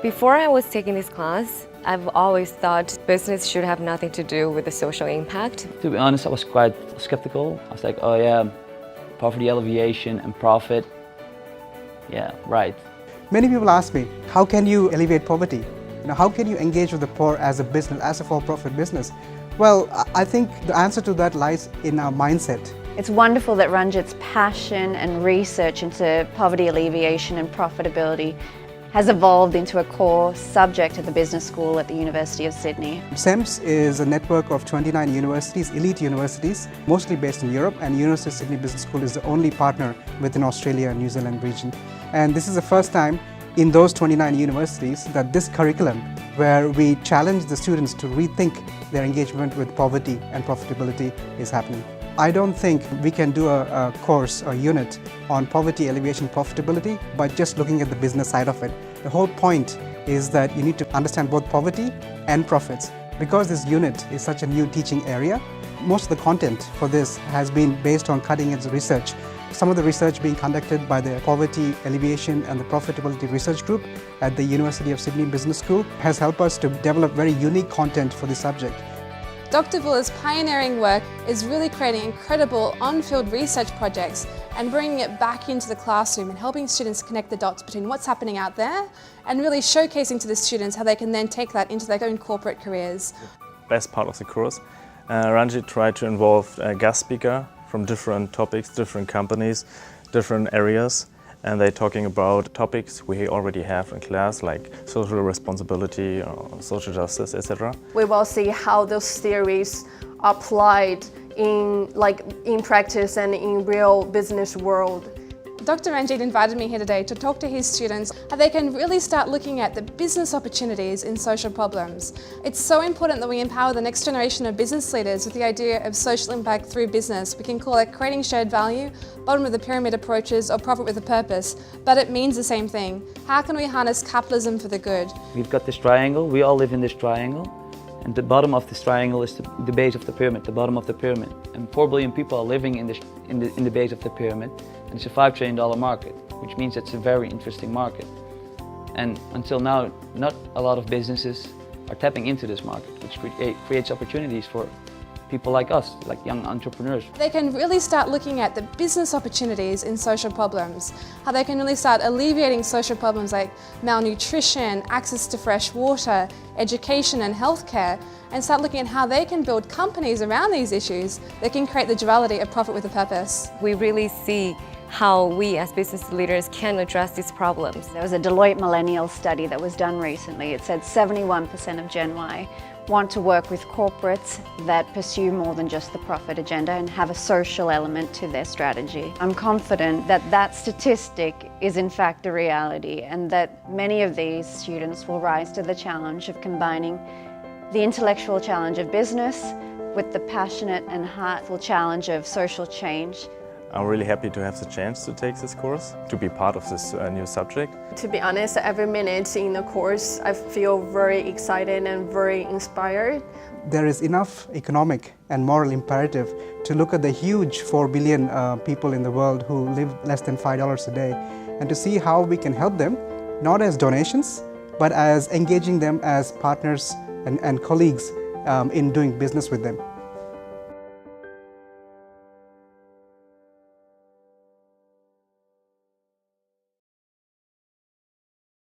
Before I was taking this class, I've always thought business should have nothing to do with the social impact. To be honest, I was quite skeptical. I was like, oh yeah, poverty alleviation and profit. Yeah, right. Many people ask me, how can you alleviate poverty? How can you engage with the poor as a business, as a for-profit business? Well, I think the answer to that lies in our mindset. It's wonderful that Ranjit's passion and research into poverty alleviation and profitability has evolved into a core subject at the business school at the University of Sydney. CEMS is a network of 29 universities, elite universities, mostly based in Europe, and University of Sydney Business School is the only partner within Australia and New Zealand region. And this is the first time in those 29 universities that this curriculum, where we challenge the students to rethink their engagement with poverty and profitability, is happening. I don't think we can do a course or unit on poverty alleviation profitability by just looking at the business side of it. The whole point is that you need to understand both poverty and profits. Because this unit is such a new teaching area, most of the content for this has been based on cutting-edge research. Some of the research being conducted by the Poverty Alleviation and the Profitability Research Group at the University of Sydney Business School has helped us to develop very unique content for this subject. Dr. Vuller's pioneering work is really creating incredible on-field research projects and bringing it back into the classroom and helping students connect the dots between what's happening out there and really showcasing to the students how they can then take that into their own corporate careers. Best part of the course, Ranjit tried to involve a guest speaker from different topics, different companies, different areas, and they're talking about topics we already have in class, like social responsibility, or social justice, etc. We will see how those theories are applied in practice and in real business world. Dr. Ranjit invited me here today to talk to his students how they can really start looking at the business opportunities in social problems. It's so important that we empower the next generation of business leaders with the idea of social impact through business. We can call it creating shared value, bottom of the pyramid approaches, or profit with a purpose, but it means the same thing. How can we harness capitalism for the good? We've got this triangle, we all live in this triangle, and the bottom of this triangle is the base of the pyramid, the bottom of the pyramid. And 4 billion people are living in the base of the pyramid, and it's a $5 trillion market, which means it's a very interesting market. And until now, not a lot of businesses are tapping into this market, which creates opportunities for people like us, like young entrepreneurs. They can really start looking at the business opportunities in social problems, how they can really start alleviating social problems like malnutrition, access to fresh water, education and healthcare, and start looking at how they can build companies around these issues that can create the duality of profit with a purpose. We really see how we as business leaders can address these problems. There was a Deloitte millennial study that was done recently. It said 71% of Gen Y want to work with corporates that pursue more than just the profit agenda and have a social element to their strategy. I'm confident that that statistic is in fact a reality and that many of these students will rise to the challenge of combining the intellectual challenge of business with the passionate and heartful challenge of social change. I'm really happy to have the chance to take this course, to be part of this new subject. To be honest, every minute in the course, I feel very excited and very inspired. There is enough economic and moral imperative to look at the huge 4 billion people in the world who live less than $5 a day, and to see how we can help them, not as donations, but as engaging them as partners and colleagues in doing business with them.